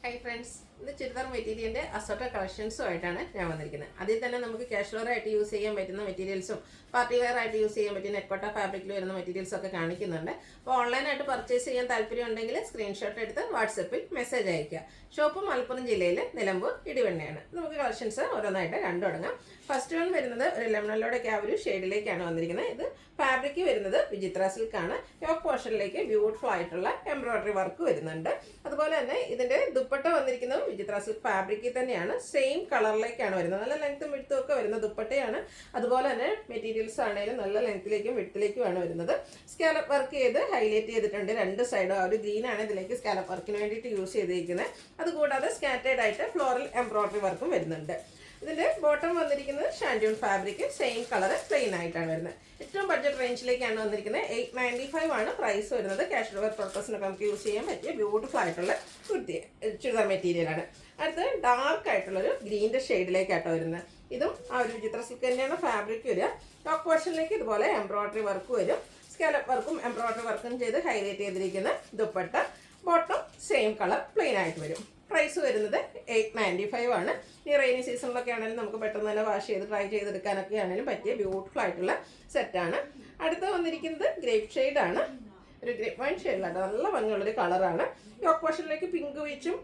Hi friends, ഇത് ചുരിദാർ മെറ്റീരിയലിൻ്റെ അസോർട്ട കളക്ഷൻസുമായിട്ടാണ് ഞാൻ വന്നിരിക്കുന്നത്. അതിൽ തന്നെ നമുക്ക് കാഷ്വലർ ആയിട്ട് യൂസ് ചെയ്യാൻ പറ്റുന്ന മെറ്റീരിയൽസും പാർട്ടി വെയർ ആയിട്ട് യൂസ് ചെയ്യാൻ പറ്റുന്ന നെറ്റ്കോട്ട ഫാബ്രിക്കിൽ വരുന്ന മെറ്റീരിയൽസ് ഒക്കെ കാണിക്കുന്നുണ്ട്. അപ്പോൾ ഓൺലൈനായിട്ട് പർച്ചേസ് ചെയ്യാൻ താല്പര്യം ഉണ്ടെങ്കിൽ സ്ക്രീൻഷോട്ട് എടുത്ത് വാട്സപ്പിൽ മെസ്സേജ് അയയ്ക്കുക. ഷോപ്പ് മലപ്പുറം ജില്ലയിൽ നിലമ്പൂർ ഇടിവണ്ണയാണ്. നമുക്ക് കളക്ഷൻസ് ഓരോന്നായിട്ട് കണ്ടു തുടങ്ങാം. ഫസ്റ്റ് വൺ വരുന്നത് ഒരു ലെമണലോടൊക്കെ ആ ഒരു ഷെയ്ഡിലേക്കാണ് വന്നിരിക്കുന്നത്. ഇത് ഫാബ്രിക് വരുന്നത് വിചിത്ര സിൽക്കാണ്. യോക്ക് പോർഷനിലേക്ക് ബ്യൂട്ടിഫുൾ ആയിട്ടുള്ള എംബ്രോയിഡറി വർക്ക് വരുന്നുണ്ട്. അതുപോലെ തന്നെ ഇതിൻ്റെ ദുപ്പട്ട വന്നിരിക്കുന്നത് വിചിത്ര സിൽക്ക് ഫാബ്രിക്കിൽ തന്നെയാണ്. സെയിം കളറിലേക്കാണ് വരുന്നത്. നല്ല ലെങ്ത്തും വിഡ്ത്തും ഒക്കെ വരുന്ന ദുപ്പട്ടയാണ്. അതുപോലെ തന്നെ മെറ്റീരിയൽസ് ആണെങ്കിലും നല്ല ലെങ്ത്തിലേക്കും വിഡ്ത്തിലേക്കുമാണ് വരുന്നത്. സ്കാലപ്പ് വർക്ക് ചെയ്ത് ഹൈലൈറ്റ് ചെയ്തിട്ടുണ്ട് രണ്ട് സൈഡും. ആ ഒരു ഗ്രീൻ ആണ് ഇതിലേക്ക് സ്കാലപ്പ് വർക്കിന് വേണ്ടിയിട്ട് യൂസ് ചെയ്തിരിക്കുന്നത്. അതുകൂടാതെ സ്കാറ്റേഡ് ആയിട്ട് ഫ്ലോറൽ എംബ്രോയിഡറി വർക്കും വരുന്നുണ്ട്. ഇതിൻ്റെ ബോട്ടം വന്നിരിക്കുന്നത് ഷാൻഡ്യൂൺ ഫാബ്രിക്, സെയിം കളർ പ്ലെയിൻ ആയിട്ടാണ് വരുന്നത്. ഏറ്റവും ബഡ്ജറ്റ് റേഞ്ചിലേക്കാണ് വന്നിരിക്കുന്നത്. 895 ആണ് പ്രൈസ് വരുന്നത്. കാഷ്വൽ വെയർ പർപ്പസിനൊക്കെ നമുക്ക് യൂസ് ചെയ്യാൻ പറ്റിയ ബ്യൂട്ടിഫുൾ ആയിട്ടുള്ള ചുരിദാർ മെറ്റീരിയലാണ്. അടുത്ത് ഡാർക്ക് ആയിട്ടുള്ളൊരു ഗ്രീൻ്റെ ഷെയ്ഡിലേക്കാട്ടോ വരുന്നത്. ഇതും ആ ഒരു വിചിത്ര സിൽക്ക് തന്നെയാണ് ഫാബ്രിക് വരിക. ടോപ്പ് പോർഷനിലേക്ക് ഇതുപോലെ എംബ്രോയിഡറി വർക്ക് വരും. സ്കാലപ്പ് വർക്കും എംബ്രോയിഡറി വർക്കും ചെയ്ത് ഹൈലൈറ്റ് ചെയ്തിരിക്കുന്ന dupatta. Bottom same colour plain ആയിട്ട് വരും. പ്രൈസ് വരുന്നത് 895 ആണ്. ഈ റെയിനി സീസണിലൊക്കെ ആണെങ്കിലും നമുക്ക് പെട്ടെന്ന് തന്നെ വാഷ് ചെയ്ത് ട്രൈ ചെയ്തെടുക്കാനൊക്കെ ആണെങ്കിലും പറ്റിയ ബ്യൂട്ടിഫുൾ ആയിട്ടുള്ള സെറ്റാണ്. അടുത്ത് വന്നിരിക്കുന്നത് ഗ്രേപ്പ് ഷെയ്ഡാണ്. ഒരു ഗ്രേപ്പ് വൈൻ ഷെയ്ഡിലാണ്. നല്ല ഭംഗിയുള്ളൊരു കളറാണ്. യോക്ക് പോർഷനിലേക്ക് പിങ്ക് വെച്ചും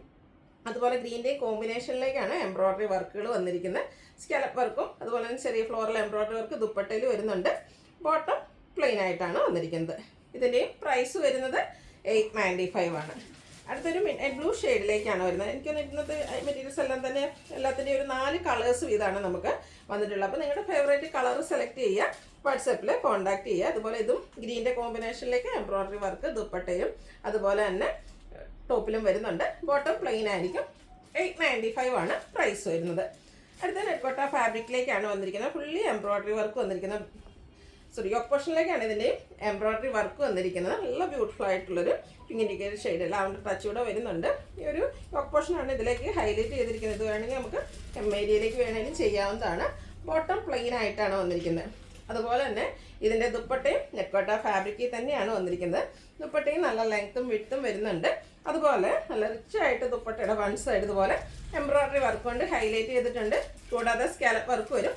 അതുപോലെ ഗ്രീൻ്റെയും കോമ്പിനേഷനിലേക്കാണ് എംബ്രോയിഡറി വർക്കുകൾ വന്നിരിക്കുന്നത്. സ്കാലപ്പ് വർക്കും അതുപോലെ തന്നെ ചെറിയ ഫ്ലോറൽ എംബ്രോയിഡറി വർക്ക് ദുപ്പട്ടയിൽ വരുന്നുണ്ട്. ബോട്ടം പ്ലെയിൻ ആയിട്ടാണ് വന്നിരിക്കുന്നത്. ഇതിൻ്റെയും പ്രൈസ് വരുന്നത് 895 ആണ്. അടുത്തൊരു മിഡ്നൈറ്റ് ബ്ലൂ ഷെയ്ഡിലേക്കാണ് വരുന്നത്. എനിക്കൊന്ന് ഇന്നത്തെ മെറ്റീരിയൽസ് എല്ലാം തന്നെ എല്ലാത്തിൻ്റെയും ഒരു 4 കളേഴ്സ് വീതമാണ് നമുക്ക് വന്നിട്ടുള്ളത്. അപ്പോൾ നിങ്ങളുടെ ഫേവറേറ്റ് കളർ സെലക്ട് ചെയ്യുക, വാട്സപ്പിൽ കോൺടാക്ട് ചെയ്യുക. അതുപോലെ ഇതും ഗ്രീൻ്റെ കോമ്പിനേഷനിലേക്ക് എംബ്രോയിഡറി വർക്ക് ദുപ്പട്ടയും അതുപോലെ തന്നെ ടോപ്പിലും വരുന്നുണ്ട്. ബോട്ടം പ്ലെയിൻ ആയിരിക്കും. 895 ആണ് പ്രൈസ് വരുന്നത്. അടുത്ത നെറ്റ്കോട്ട ഫാബ്രിക്കിലേക്കാണ് വന്നിരിക്കുന്നത്. ഫുള്ളി എംബ്രോയിഡറി വർക്ക് വന്നിരിക്കുന്നത്. യോക്ക് പോർഷനിലേക്കാണ് ഇതിൻ്റെയും എംബ്രോയിഡറി വർക്ക് വന്നിരിക്കുന്നത്. നല്ല ബ്യൂട്ടിഫുൾ ആയിട്ടുള്ളൊരു pink indicated shade lavender touch കൂടെ വരുന്നുണ്ട്. ഈ ഒരു യോക്ക് പോർഷനാണ് ഇതിലേക്ക് ഹൈലൈറ്റ് ചെയ്തിരിക്കുന്നത്. ഇത് വേണമെങ്കിൽ നമുക്ക് ഏരിയയിലേക്ക് വേണമെങ്കിലും ചെയ്യാവുന്നതാണ്. ബോട്ടം പ്ലെയിൻ ആയിട്ടാണ് വന്നിരിക്കുന്നത്. അതുപോലെ തന്നെ ഇതിൻ്റെ ദുപ്പട്ടയും നെറ്റ്കോട്ട ഫാബ്രിക്കിൽ തന്നെയാണ് വന്നിരിക്കുന്നത്. ദുപ്പട്ടയും നല്ല ലെങ്ത്തും വിഡ്ത്തും വരുന്നുണ്ട്. അതുപോലെ നല്ല റിച്ച് ആയിട്ട് ദുപ്പട്ടയുടെ വൺ സൈഡ് ഇതുപോലെ എംബ്രോയിഡറി വർക്ക് കൊണ്ട് ഹൈലൈറ്റ് ചെയ്തിട്ടുണ്ട്. കൂടാതെ സ്കാലപ്പ് വർക്ക് വരും.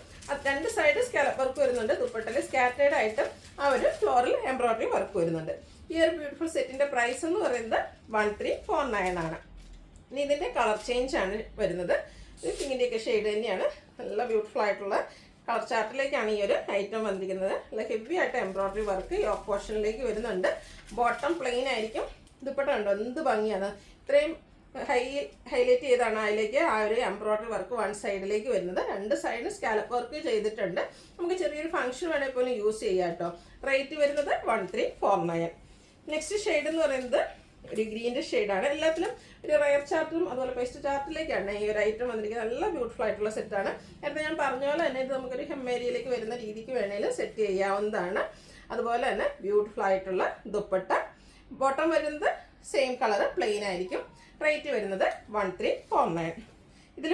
രണ്ട് സൈഡ് സ്കാലപ്പ് വർക്ക് വരുന്നുണ്ട്. ദുപ്പട്ടയിൽ സ്കാറ്റേഡ് ആയിട്ട് ആ ഒരു ഫ്ലോറൽ എംബ്രോയിഡറി വർക്ക് വരുന്നുണ്ട്. ഈ ഒരു ബ്യൂട്ടിഫുൾ സെറ്റിൻ്റെ പ്രൈസ് എന്ന് പറയുന്നത് 1349 ആണ്. ഇനി ഇതിൻ്റെ കളർ ചേഞ്ച് ആണ് വരുന്നത്. ഇത് പിങ്കിൻ്റെയൊക്കെ ഷെയ്ഡ് തന്നെയാണ്. നല്ല ബ്യൂട്ടിഫുൾ ആയിട്ടുള്ള കളർ ചാർട്ടിലേക്കാണ് ഈ ഒരു ഐറ്റം വന്നിരിക്കുന്നത്. നല്ല ഹെവി ആയിട്ട് എംബ്രോയിഡറി വർക്ക് യോക്ക് പോർഷനിലേക്ക് വരുന്നുണ്ട്. ബോട്ടം പ്ലെയിൻ ആയിരിക്കും. ദുപ്പട്ട ഉണ്ടോ എന്ത് ഭംഗിയാണ്. ഇത്രയും ഹൈലൈറ്റ് ചെയ്താണ് അതിലേക്ക് ആ ഒരു എംബ്രോയിഡറി വർക്ക് വൺ സൈഡിലേക്ക് വരുന്നത്. രണ്ട് സൈഡിൽ സ്കാലപ്പ് വർക്ക് ചെയ്തിട്ടുണ്ട്. നമുക്ക് ചെറിയൊരു ഫംഗ്ഷൻ വേണമെങ്കിൽ പോലും യൂസ് ചെയ്യാം കേട്ടോ. റേറ്റ് വരുന്നത് 1349. നെക്സ്റ്റ് ഷെയ്ഡ് എന്ന് പറയുന്നത് ഒരു ഗ്രീൻ്റെ ഷെയ്ഡാണ്. എല്ലാത്തിലും ഒരു റയർ ചാർട്ടിലും അതുപോലെ പേസ്റ്റ് ചാർട്ടിലേക്കാണ് ഈ ഒരു ഐറ്റം വന്നിരിക്കുന്നത്. നല്ല ബ്യൂട്ടിഫുൾ ആയിട്ടുള്ള സെറ്റാണ്. നേരത്തെ ഞാൻ പറഞ്ഞ പോലെ തന്നെ ഇത് നമുക്കൊരു ഹെമ്മേരിയയിലേക്ക് വരുന്ന രീതിക്ക് വേണമെങ്കിൽ സെറ്റ് ചെയ്യാവുന്നതാണ്. അതുപോലെ തന്നെ ബ്യൂട്ടിഫുൾ ആയിട്ടുള്ള ദുപ്പട്ട. ബോട്ടം വരുന്നത് സെയിം കളർ പ്ലെയിൻ ആയിരിക്കും. റേറ്റ് വരുന്നത് 1349. ഇതിൽ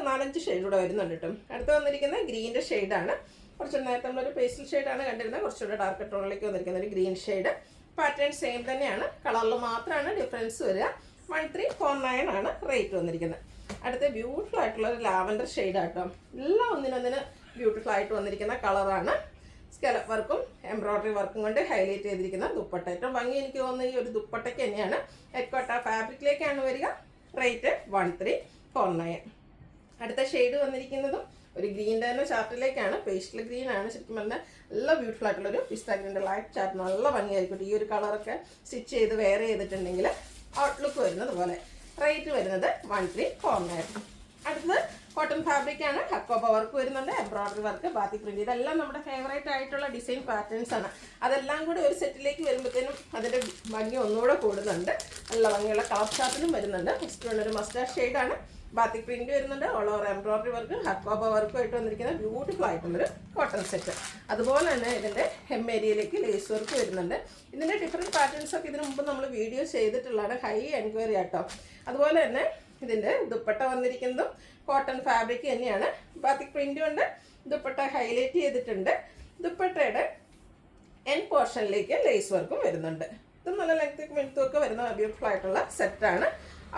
4-5 ഷെയ്ഡ് കൂടെ വരുന്നുണ്ട് കേട്ടോ. അടുത്ത് വന്നിരിക്കുന്നത് ഗ്രീൻ്റെ ഷെയ്ഡാണ്. കുറച്ച് നേരത്തെ നമ്മളൊരു പേസ്റ്റൽ ഷെയ്ഡാണ് കണ്ടിരുന്നത്. കുറച്ചുകൂടെ ഡാർക്ക് ടോണിലേക്ക് വന്നിരിക്കുന്ന ഒരു ഗ്രീൻ ഷെയ്ഡ്. പാറ്റേൺ സെയിം തന്നെയാണ്. കളറിൽ മാത്രമാണ് ഡിഫറൻസ് വരിക. 1349 ആണ് റേറ്റ് വന്നിരിക്കുന്നത്. അടുത്ത ബ്യൂട്ടിഫുൾ ആയിട്ടുള്ള ഒരു ലാവൻഡർ ഷെയ്ഡാട്ടോ. എല്ലാം ഒന്നിനൊന്നിന് ബ്യൂട്ടിഫുൾ ആയിട്ട് വന്നിരിക്കുന്ന കളറാണ്. സ്കാലപ്പ് വർക്കും എംബ്രോയിഡറി വർക്കും കൊണ്ട് ഹൈലൈറ്റ് ചെയ്തിരിക്കുന്ന ദുപ്പട്ട. ഏറ്റവും ഭംഗി എനിക്ക് തോന്നുന്നത് ഈ ഒരു ദുപ്പട്ടയ്ക്ക് തന്നെയാണ്. നെറ്റ്കോട്ട ഫാബ്രിക്കിലേക്കാണ് വരിക. റേറ്റ് 1349. അടുത്ത ഷെയ്ഡ് വന്നിരിക്കുന്നതും ഒരു ഗ്രീൻ്റെ തന്നെ ചാർട്ടിലേക്കാണ്. പേസ്റ്റൽ ഗ്രീൻ ആണ്. ശരിക്കും പറഞ്ഞാൽ നല്ല ബ്യൂട്ടിഫുൾ ആയിട്ടുള്ളൊരു പിസ്ത ഗ്രീൻ്റെ ലൈറ്റ് ചാർട്ട്. നല്ല ഭംഗിയായിരിക്കും ഈ ഒരു കളറൊക്കെ സ്റ്റിച്ച് ചെയ്ത് വെയർ ചെയ്തിട്ടുണ്ടെങ്കിൽ ഔട്ട്ലുക്ക് വരുന്നത് പോലെ. റേറ്റ് വരുന്നത് 1349. അടുത്തത് കോട്ടൺ ഫാബ്രിക്കാണ്. ഹക്കോബ വർക്ക് വരുന്നുണ്ട്. എംബ്രോയിഡറി വർക്ക്, ബാത്തി പ്രിന്റ്, ഇതെല്ലാം നമ്മുടെ ഫേവറേറ്റ് ആയിട്ടുള്ള ഡിസൈൻ പാറ്റേൺസ് ആണ്. അതെല്ലാം കൂടി ഒരു സെറ്റിലേക്ക് വരുമ്പോഴത്തേനും അതിൻ്റെ ഭംഗി ഒന്നുകൂടെ കൂടുന്നുണ്ട്. നല്ല ഭംഗിയുള്ള കളർ ചാർട്ടിലും വരുന്നുണ്ട്. നെക്സ്റ്റ് ഉള്ളൊരു മസ്റ്റാർഡ് ഷെയ്ഡാണ്. ബാത്തി പ്രിന്റ് വരുന്നുണ്ട്. All over embroidery work, Hakoba വർക്കുമായിട്ട് വന്നിരിക്കുന്ന ബ്യൂട്ടിഫുൾ ആയിട്ടുള്ളൊരു കോട്ടൺ സെറ്റ്. അതുപോലെ തന്നെ ഇതിൻ്റെ ഹെമ്മേരിയയിലേക്ക് ലേസ് വർക്ക് വരുന്നുണ്ട്. ഇതിൻ്റെ ഡിഫറെൻറ്റ് പാറ്റേൺസ് ഒക്കെ ഇതിനു മുമ്പ് നമ്മൾ വീഡിയോ ചെയ്തിട്ടുള്ളതാണ്. ഹൈ എൻക്വയറി ആട്ടോ. അതുപോലെ തന്നെ ഇതിൻ്റെ ദുപ്പട്ട വന്നിരിക്കുന്നതും കോട്ടൺ ഫാബ്രിക് തന്നെയാണ്. ബാത്തിക് പ്രിന്റ് കൊണ്ട് ദുപ്പട്ട ഹൈലൈറ്റ് ചെയ്തിട്ടുണ്ട്. ദുപ്പട്ടയുടെ എൻ പോർഷനിലേക്ക് ലേസ് വർക്കും വരുന്നുണ്ട്. ഇത് നല്ല ലെങ്ത്തും വെൽത്തും ഒക്കെ വരുന്ന ബ്യൂട്ടിഫുൾ ആയിട്ടുള്ള സെറ്റാണ്.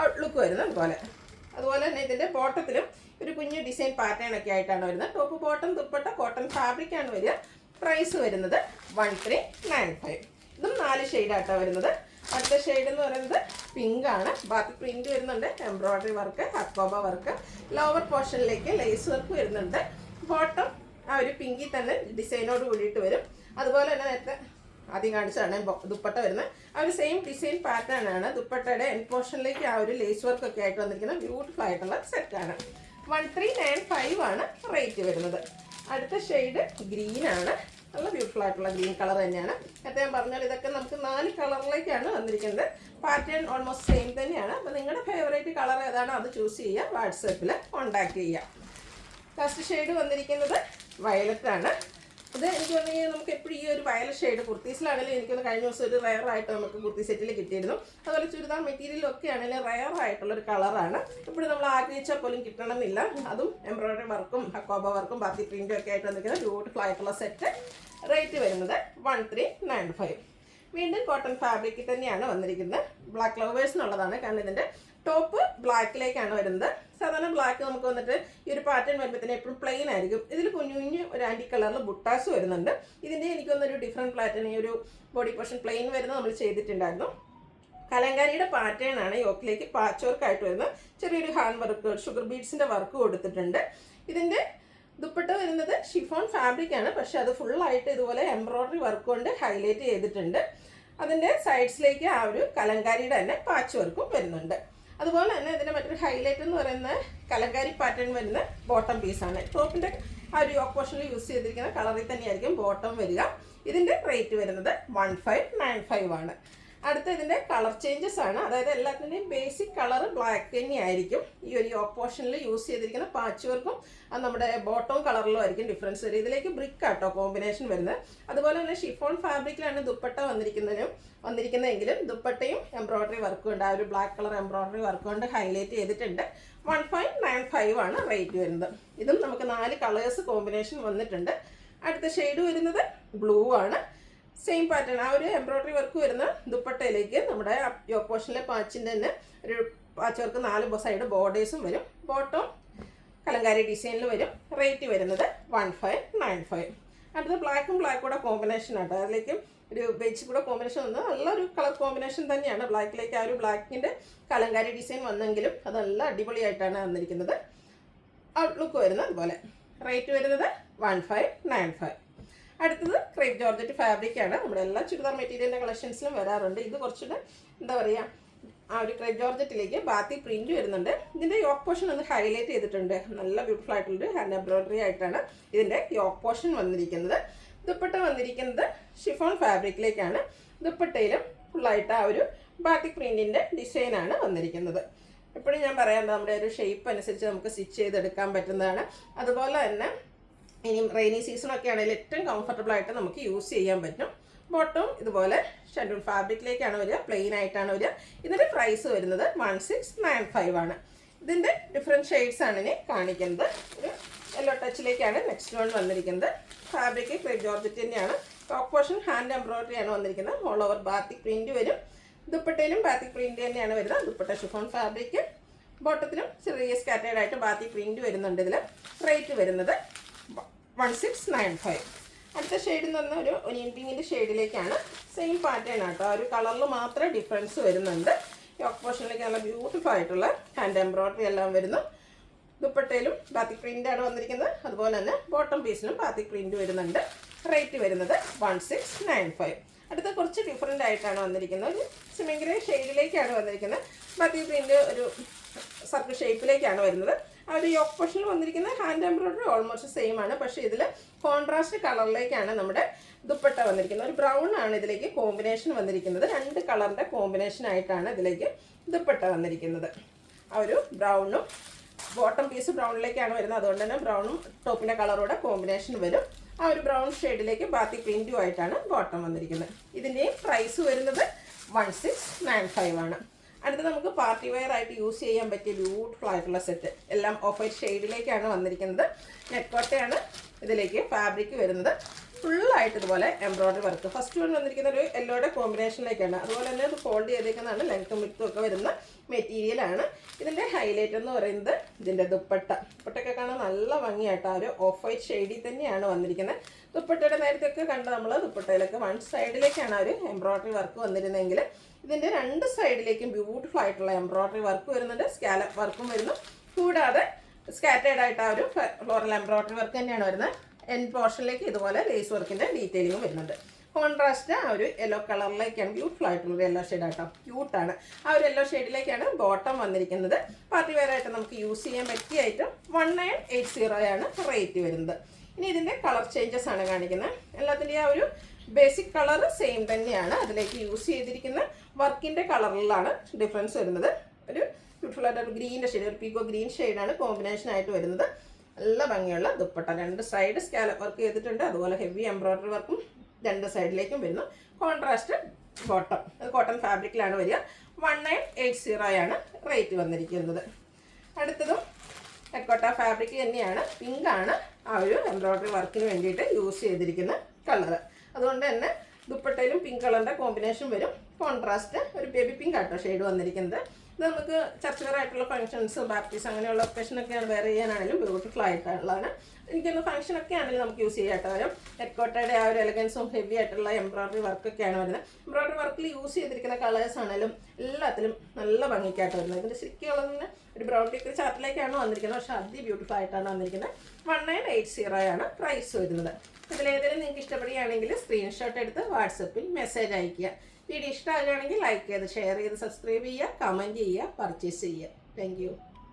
ഔട്ട്ലുക്ക് വരുന്നത് അതുപോലെ തന്നെ ഇതിൻ്റെ ബോട്ടത്തിലും ഒരു കുഞ്ഞു ഡിസൈൻ പാറ്റേൺ ഒക്കെ ആയിട്ടാണ് വരുന്നത്. ടോപ്പ് ബോട്ടം ദുപ്പട്ട കോട്ടൺ ഫാബ്രിക്കാണ് വരിക. പ്രൈസ് വരുന്നത് 1395. ഇതും 4 ഷെയ്ഡായിട്ടാണ് വരുന്നത്. അടുത്ത ഷെയ്ഡ് എന്ന് പറയുന്നത് പിങ്ക് ആണ്. ബാക്കി പ്രിന്റ് വരുന്നുണ്ട്, embroidery work, Hakoba work, lower പോർഷനിലേക്ക് ലേസ് വർക്ക് വരുന്നുണ്ട്. ബോട്ടം ആ ഒരു പിങ്കിൽ തന്നെ ഡിസൈനോട് കൂടിയിട്ട് വരും. അതുപോലെ തന്നെ നേരത്തെ ആദ്യം കാണിച്ചതാണ് ദുപ്പട്ട വരുന്നത്. ആ ഒരു സെയിം ഡിസൈൻ പാറ്റേൺ ആണ്. ദുപ്പട്ടയുടെ എൻ പോർഷനിലേക്ക് ആ ഒരു ലേസ് വർക്ക് ഒക്കെ ആയിട്ട് വന്നിരിക്കുന്ന ബ്യൂട്ടിഫുൾ ആയിട്ടുള്ള സെറ്റാണ്. 1395 ആണ് റേറ്റ് വരുന്നത്. അടുത്ത ഷെയ്ഡ് ഗ്രീൻ ആണ്. നല്ല ബ്യൂട്ടിഫുൾ ആയിട്ടുള്ള ഗ്രീൻ കളർ തന്നെയാണ്. നേരത്തെ ഞാൻ പറഞ്ഞാൽ ഇതൊക്കെ നമുക്ക് 4 കളറിലേക്കാണ് വന്നിരിക്കുന്നത്. പാറ്റേൺ ഓൾമോസ്റ്റ് സെയിം തന്നെയാണ്. അപ്പോൾ നിങ്ങളുടെ ഫേവറേറ്റ് കളർ ഏതാണോ അത് ചൂസ് ചെയ്യുക, വാട്സപ്പിൽ കോൺടാക്ട് ചെയ്യുക. ഫസ്റ്റ് ഷെയ്ഡ് വന്നിരിക്കുന്നത് വയലറ്റ് ആണ്. അത് എനിക്ക് തോന്നുന്നത് നമുക്ക് എപ്പോഴും ഈ ഒരു വയലറ്റ് ഷെയ്ഡ് കുർത്തീസിലാണെങ്കിലും എനിക്കൊന്ന് കഴിഞ്ഞ ദിവസം ഒരു റയർ ആയിട്ട് നമുക്ക് കുർത്തി സെറ്റിൽ കിട്ടിയിരുന്നു. അതുപോലെ ചുരിദാർ മെറ്റീരിയലൊക്കെ ആണെങ്കിലും റയർ ആയിട്ടുള്ളൊരു കളറാണ്. ഇപ്പോഴും നമ്മൾ ആഗ്രഹിച്ചാൽ പോലും കിട്ടണമെന്നില്ല. അതും എംബ്രോയിഡറി വർക്കും ഹക്കോബ വർക്കും ബാത്തി പ്രിൻറ്റും ഒക്കെ ആയിട്ട് വന്നിരിക്കുന്ന ബ്യൂട്ടിഫുൾ ആയിട്ടുള്ള സെറ്റ്. റേറ്റ് വരുന്നത് 1395. വീണ്ടും കോട്ടൺ ഫാബ്രിക്കിൽ തന്നെയാണ് വന്നിരിക്കുന്നത്. ബ്ലാക്ക് ലവേഴ്സിനുള്ളതാണ്. കാരണം ഇതിൻ്റെ ടോപ്പ് ബ്ലാക്കിലേക്കാണ് വരുന്നത്. സാധാരണ ബ്ലാക്ക് നമുക്ക് വന്നിട്ട് ഈ ഒരു പാറ്റേൺ വരുമ്പോഴത്തേന് എപ്പോഴും പ്ലെയിൻ ആയിരിക്കും. ഇതിൽ കുഞ്ഞു കുഞ്ഞു ഒരു ആൻറ്റി കളറിൽ ബുട്ടാസ് വരുന്നുണ്ട്. ഇതിൻ്റെ എനിക്ക് തോന്നുന്നൊരു ഡിഫറെൻറ്റ് പാറ്റേൺ, ഈ ഒരു ബോഡി പോർഷൻ പ്ലെയിൻ വരുന്നത് നമ്മൾ ചെയ്തിട്ടുണ്ടായിരുന്നു. കലങ്കാരിയുടെ പാറ്റേൺ ആണ്. യോക്കിലേക്ക് പാച്ച് വർക്കായിട്ട് വരുന്നത്. ചെറിയൊരു ഹാൻഡ് വർക്ക്, ഷുഗർ ബീഡ്സിൻ്റെ വർക്ക് കൊടുത്തിട്ടുണ്ട്. ഇതിൻ്റെ ദുപ്പട്ട വരുന്നത് ഷിഫോൺ ഫാബ്രിക് ആണ്. പക്ഷെ അത് ഫുള്ളായിട്ട് ഇതുപോലെ എംബ്രോയിഡറി വർക്ക് കൊണ്ട് ഹൈലൈറ്റ് ചെയ്തിട്ടുണ്ട്. അതിൻ്റെ സൈഡ്സിലേക്ക് ആ ഒരു കലങ്കാരിയുടെ തന്നെ പാച്ച് വർക്കും വരുന്നുണ്ട്. അതുപോലെ തന്നെ ഇതിൻ്റെ മറ്റൊരു ഹൈലൈറ്റ് എന്ന് പറയുന്നത് കലങ്കാരി പാറ്റേൺ വരുന്ന ബോട്ടം പീസാണ്. ടോപ്പിൻ്റെ ആ ഒരു യോക്ക് പോർഷനിൽ യൂസ് ചെയ്തിരിക്കുന്ന കളറിൽ തന്നെയായിരിക്കും ബോട്ടം വരിക. ഇതിൻ്റെ റേറ്റ് വരുന്നത് 1595 ആണ്. അടുത്ത ഇതിൻ്റെ കളർ ചേഞ്ചസ് ആണ്. അതായത് എല്ലാത്തിൻ്റെയും ബേസിക് കളർ ബ്ലാക്ക് തന്നെയായിരിക്കും. ഈ ഒരു യോക്ക് പോർഷനിൽ യൂസ് ചെയ്തിരിക്കുന്ന പാച്ച് വർക്കും അത് നമ്മുടെ ബോട്ടം കളറിലും ആയിരിക്കും ഡിഫറൻസ് വരും. ഇതിലേക്ക് ബ്രിക്ക് ആട്ടോ കോമ്പിനേഷൻ വരുന്നത്. അതുപോലെ തന്നെ ഷിഫോൺ ഫാബ്രിക്കിലാണ് ദുപ്പട്ട വന്നിരിക്കുന്നതെങ്കിലും ദുപ്പട്ടയും എംബ്രോയിഡറി വർക്കും ഉണ്ട്. ആ ഒരു ബ്ലാക്ക് കളർ എംബ്രോയിഡറി വർക്ക് കൊണ്ട് ഹൈലൈറ്റ് ചെയ്തിട്ടുണ്ട്. 1595 ആണ് റേറ്റ് വരുന്നത്. ഇതും നമുക്ക് 4 കളേഴ്സ് കോമ്പിനേഷൻ വന്നിട്ടുണ്ട്. അടുത്ത ഷെയ്ഡ് വരുന്നത് ബ്ലൂ ആണ്. സെയിം പാറ്റേൺ, ആ ഒരു എംബ്രോയിഡറി വർക്ക് വരുന്ന ദുപ്പട്ടയിലേക്ക് നമ്മുടെ യോക്ക് പോർഷനിലെ പാച്ചിൻ്റെ തന്നെ ഒരു പാച്ച് വർക്ക് 4 സൈഡ് ബോർഡേഴ്സും വരും. ബോട്ടം കലങ്കാരി ഡിസൈനിൽ വരും. റേറ്റ് വരുന്നത് 1595. അടുത്ത ബ്ലാക്കും കൂടെ കോമ്പിനേഷൻ ആട്ടോ. അതിലേക്ക് ഒരു ബേജ് കൂടെ കോമ്പിനേഷൻ വന്നത് നല്ലൊരു കളർ കോമ്പിനേഷൻ തന്നെയാണ്. ബ്ലാക്കിലേക്ക് ആ ഒരു ബ്ലാക്കിൻ്റെ കലങ്കാരി ഡിസൈൻ വന്നെങ്കിലും അതെല്ലാം അടിപൊളിയായിട്ടാണ് വന്നിരിക്കുന്നത്. ഔട്ട്ലുക്ക് വരുന്നത് അതുപോലെ. റേറ്റ് വരുന്നത് 1595. അടുത്തത് ക്രേപ്പ് ജോർജറ്റ് ഫാബ്രിക് ആണ്. നമ്മുടെ എല്ലാ ചുരിദാർ മെറ്റീരിയലിൻ്റെ കളക്ഷൻസിലും വരാറുണ്ട്. ഇത് കുറച്ചുകൂടെ എന്താ പറയുക, ആ ഒരു ക്രേപ്പ് ജോർജറ്റിലേക്ക് ബാത്തി പ്രിന്റ് വരുന്നുണ്ട്. ഇതിൻ്റെ യോക്ക് പോർഷൻ ഒന്ന് ഹൈലൈറ്റ് ചെയ്തിട്ടുണ്ട്. നല്ല ബ്യൂട്ടിഫുൾ ആയിട്ടുള്ളൊരു ഹാൻഡ് എംബ്രോയിഡറി ആയിട്ടാണ് ഇതിൻ്റെ യോക്ക് പോർഷൻ വന്നിരിക്കുന്നത്. ദുപ്പട്ട വന്നിരിക്കുന്നത് ഷിഫോൺ ഫാബ്രിക്കിലേക്കാണ്. ദുപ്പട്ടയിലും ഫുള്ളായിട്ട് ആ ഒരു ബാത്തിക് പ്രിൻറ്റിൻ്റെ ഡിസൈനാണ് വന്നിരിക്കുന്നത്. എപ്പോഴും ഞാൻ പറയാം, നമ്മുടെ ഒരു ഷേപ്പ് അനുസരിച്ച് നമുക്ക് സ്റ്റിച്ച് ചെയ്തെടുക്കാൻ പറ്റുന്നതാണ്. അതുപോലെ തന്നെ ഇനിയും റെയിനി സീസണൊക്കെ ആണെങ്കിൽ ഏറ്റവും കംഫർട്ടബിൾ ആയിട്ട് നമുക്ക് യൂസ് ചെയ്യാൻ പറ്റും. ബോട്ടം ഇതുപോലെ ഷെഡ്യൂൾ ഫാബ്രിക്കിലേക്കാണ് വരിക, പ്ലെയിൻ ആയിട്ടാണ് വരിക. ഇതിൻ്റെ പ്രൈസ് വരുന്നത് 1695 ആണ്. ഇതിൻ്റെ ഡിഫറെൻറ്റ് ഷെയ്ഡ്സ് ആണ് ഇനി കാണിക്കുന്നത്. ഒരു യെല്ലോ ടച്ചിലേക്കാണ് നെക്സ്റ്റ് വൺ വന്നിരിക്കുന്നത്. ഫാബ്രിക് ക്രേപ്പ് ജോർജറ്റ് തന്നെയാണ്. ടോപ്പ് പോർഷൻ ഹാൻഡ് എംബ്രോയിഡറി ആണ് വന്നിരിക്കുന്നത്. ഓൾ ഓവർ ബാത്തിക് പ്രിൻറ്റ് വരും. ദുപ്പട്ടയിലും ബാത്തിക് പ്രിൻറ്റ് തന്നെയാണ് വരുന്നത്. Dupatta chiffon fabric. ബോട്ടത്തിലും ചെറിയ സ്കാറ്റേർഡ് ആയിട്ട് ബാത്തിക് പ്രിൻറ്റ് വരുന്നുണ്ട്. ഇതിൽ റേറ്റ് വരുന്നത് 1695. അടുത്ത ഷെയ്ഡ് എന്ന് പറഞ്ഞാൽ ഒരു ഒനിയൻ പിങ്കിൻ്റെ ഷെയ്ഡിലേക്കാണ്. സെയിം പാറ്റേൺ ആട്ടോ. ആ ഒരു കളറിൽ മാത്രമേ ഡിഫറൻസ് വരുന്നുണ്ട്. യോക്ക് പോർഷനിലേക്ക് നല്ല ബ്യൂട്ടിഫുൾ ആയിട്ടുള്ള ഹാൻഡ് എംബ്രോയിഡറി എല്ലാം വരുന്നു. ദുപ്പട്ടയിലും ബാത്തിക് പ്രിൻ്റാണ് വന്നിരിക്കുന്നത്. അതുപോലെ തന്നെ ബോട്ടം പീസിലും ബാത്തിക് പ്രിൻറ്റ് വരുന്നുണ്ട്. റേറ്റ് വരുന്നത് 1695. അടുത്ത കുറച്ച് ഡിഫറെൻ്റ് ആയിട്ടാണ് വന്നിരിക്കുന്നത്. ഒരു സിമി ഗ്രേ ഷെയ്ഡിലേക്കാണ് വന്നിരിക്കുന്നത്. ബാത്തിക് പ്രിൻറ്റ് ഒരു സർക്കിൾ ഷേപ്പിലേക്കാണ് വരുന്നത്. ആ ഒരു യോക്ക് പോർഷനിൽ വന്നിരിക്കുന്ന ഹാൻഡ് എംബ്രോയിഡറി ഓൾമോസ്റ്റ് സെയിം ആണ്. പക്ഷേ ഇതിൽ കോൺട്രാസ്റ്റ് കളറിലേക്കാണ് നമ്മുടെ ദുപ്പട്ട വന്നിരിക്കുന്നത്. ഒരു ബ്രൗൺ ആണ് ഇതിലേക്ക് കോമ്പിനേഷൻ വന്നിരിക്കുന്നത്. 2 കളറിൻ്റെ കോമ്പിനേഷൻ ആയിട്ടാണ് ഇതിലേക്ക് ദുപ്പട്ട വന്നിരിക്കുന്നത്. ആ ഒരു ബ്രൗണും ബോട്ടം പീസ് ബ്രൗണിലേക്കാണ് വരുന്നത്. അതുകൊണ്ട് തന്നെ ബ്രൗണും ടോപ്പിൻ്റെ കളറോടെ കോമ്പിനേഷൻ വരും. ആ ഒരു ബ്രൗൺ ഷെയ്ഡിലേക്ക് ബാത്തി പ്രിൻറ്റും ആയിട്ടാണ് ബോട്ടം വന്നിരിക്കുന്നത്. ഇതിൻ്റെയും പ്രൈസ് വരുന്നത് 1695 ആണ്. അടുത്ത നമുക്ക് പാർട്ടി വെയർ ആയിട്ട് യൂസ് ചെയ്യാൻ പറ്റിയ ബ്യൂട്ടിഫുൾ ആയിട്ടുള്ള സെറ്റ്. എല്ലാം ഓഫ് വൈറ്റ് ഷെയ്ഡിലേക്കാണ് വന്നിരിക്കുന്നത്. നെറ്റ് കോട്ടയാണ് ഇതിലേക്ക് ഫാബ്രിക് വരുന്നത്. ഫുള്ളായിട്ട് ഇതുപോലെ എംബ്രോയിഡറി വർക്ക്. ഫസ്റ്റ് വൺ വന്നിരിക്കുന്ന ഒരു യെല്ലോയുടെ കോമ്പിനേഷനിലേക്കാണ്. അതുപോലെ തന്നെ അത് ഫോൾഡ് ചെയ്തേക്കുന്നതാണ്. ലെങ്ത്തും വിഡ്ത്തും ഒക്കെ വരുന്ന മെറ്റീരിയലാണ്. ഇതിൻ്റെ ഹൈലൈറ്റ് എന്ന് പറയുന്നത് ഇതിൻ്റെ ദുപ്പട്ടയൊക്കെ കാണാൻ നല്ല ഭംഗിയായിട്ട് ഒരു ഓഫ് വൈറ്റ് ഷെയ്ഡിൽ തന്നെയാണ് വന്നിരിക്കുന്നത്. ദുപ്പട്ടയുടെ നേരത്തെയൊക്കെ കണ്ട് നമ്മൾ ദുപ്പട്ടയിലൊക്കെ വൺ സൈഡിലേക്കാണ് ഒരു എംബ്രോയിഡറി വർക്ക് വന്നിരുന്നെങ്കിൽ ഇതിൻ്റെ രണ്ട് സൈഡിലേക്കും ബ്യൂട്ടിഫുൾ ആയിട്ടുള്ള എംബ്രോയിഡറി വർക്ക് വരുന്നുണ്ട്. സ്കാലപ്പ് വർക്കും വരുന്നു. കൂടാതെ സ്കാറ്റേഡ് ആയിട്ട് ഒരു ഫ്ലോറൽ എംബ്രോയിഡറി വർക്ക് തന്നെയാണ് വരുന്നത്. എൻഡ് പോർഷനിലേക്ക് ഇതുപോലെ ലേസ് വർക്കിൻ്റെ ഡീറ്റെയിലിങ്ങും വരുന്നുണ്ട്. കോൺട്രാസ്റ്റ് ഒരു യെല്ലോ കളറിലേക്കാണ്. ബ്യൂട്ടിഫുൾ ആയിട്ടുള്ളൊരു യെല്ലോ ഷെയ്ഡാട്ടോ, ക്യൂട്ടാണ്. ഒരു യെല്ലോ ഷെയ്ഡിലേക്കാണ് ബോട്ടം വന്നിരിക്കുന്നത്. പാർട്ടി വെയർ ആയിട്ട് നമുക്ക് യൂസ് ചെയ്യാൻ പറ്റിയ ഐറ്റം 1980 ആണ് റേറ്റ് വരുന്നത്. ഇനി ഇതിൻ്റെ കളർ ചേഞ്ചസ് ആണ് കാണിക്കുന്നത്. എല്ലാത്തിൻ്റെയും ഒരു ബേസിക് കളർ സെയിം തന്നെയാണ്. അതിലേക്ക് യൂസ് ചെയ്തിരിക്കുന്ന വർക്കിൻ്റെ കളറിലാണ് ഡിഫറൻസ് വരുന്നത്. ഒരു ബ്യൂട്ടിഫുൾ ആയിട്ട് ഒരു ഗ്രീൻ്റെ ഷെയ്ഡ്, ഒരു പീക്കോ ഗ്രീൻ ഷെയ്ഡാണ് കോമ്പിനേഷൻ ആയിട്ട് വരുന്നത്. നല്ല ഭംഗിയുള്ള ദുപ്പട്ട. രണ്ട് സൈഡ് സ്കാലപ്പ് വർക്ക് ചെയ്തിട്ടുണ്ട്. അതുപോലെ ഹെവി എംബ്രോയിഡറി വർക്കും രണ്ട് സൈഡിലേക്കും വരുന്നു. കോൺട്രാസ്റ്റ് ബോട്ടം, അത് കോട്ടൺ ഫാബ്രിക്കിലാണ് വരിക. 1980 ആണ് റേറ്റ് വന്നിരിക്കുന്നത്. അടുത്തതും ടെക്കോട്ട ഫാബ്രിക് തന്നെയാണ്. പിങ്കാണ് ഒരു എംബ്രോയിഡറി വർക്കിന് വേണ്ടിയിട്ട് യൂസ് ചെയ്തിരിക്കുന്ന കളറ്. അതുകൊണ്ട് തന്നെ ദുപ്പട്ടയിലും പിങ്ക് കളറിൻ്റെ കോമ്പിനേഷൻ വരും. കോൺട്രാസ്റ്റ് ഒരു ബേബി പിങ്ക് ആട്ടോ ഷെയ്ഡ് വന്നിരിക്കുന്നത്. ഇത് നമുക്ക് ചർച്ച് വെയർ ആയിട്ടുള്ള ഫംഗ്ഷൻസ്, ബാപ്റ്റീസ് അങ്ങനെയുള്ള ഒക്കേഷനൊക്കെയാണ് വെയർ ചെയ്യാനാണെങ്കിലും ബ്യൂട്ടിഫുൾ ആയിട്ടുള്ളതാണ്. എനിക്കൊന്ന് ഫംഗ്ഷനൊക്കെ ആണെങ്കിലും നമുക്ക് യൂസ് ചെയ്യാട്ടോ. വരും ടെക്കോട്ടയുടെ ഒരു എലഗൻസും ഹെവി ആയിട്ടുള്ള എംബ്രോയിഡറി വർക്കൊക്കെയാണ് വരുന്നത്. എംബ്രോയിഡറി വർക്കിൽ യൂസ് ചെയ്തിരിക്കുന്ന കളേഴ്സ് ആണെങ്കിലും എല്ലാത്തിലും നല്ല ഭംഗിക്കായിട്ട് വരുന്നത്. ഇതിൻ്റെ ശരിക്കും കളറിന് ഒരു ബ്രൗൺ ടീക്ക് ചാർട്ടിലേക്കാണ് വന്നിരിക്കുന്നത്. പക്ഷേ അതി ബ്യൂട്ടിഫുൾ ആയിട്ടാണ് വന്നിരിക്കുന്നത്. 1980 ആണ് പ്രൈസ് വരുന്നത്. ഇതിലേതെങ്കിലും നിങ്ങൾക്ക് ഇഷ്ടപ്പെടുകയാണെങ്കിൽ സ്ക്രീൻഷോട്ട് എടുത്ത് വാട്സപ്പിൽ മെസ്സേജ് അയയ്ക്കുക. വീഡിയോ ഇഷ്ടമാകുകയാണെങ്കിൽ ലൈക്ക് ചെയ്ത് ഷെയർ ചെയ്ത് സബ്സ്ക്രൈബ് ചെയ്യുക, കമൻറ്റ് ചെയ്യുക, പർച്ചേസ് ചെയ്യുക. താങ്ക്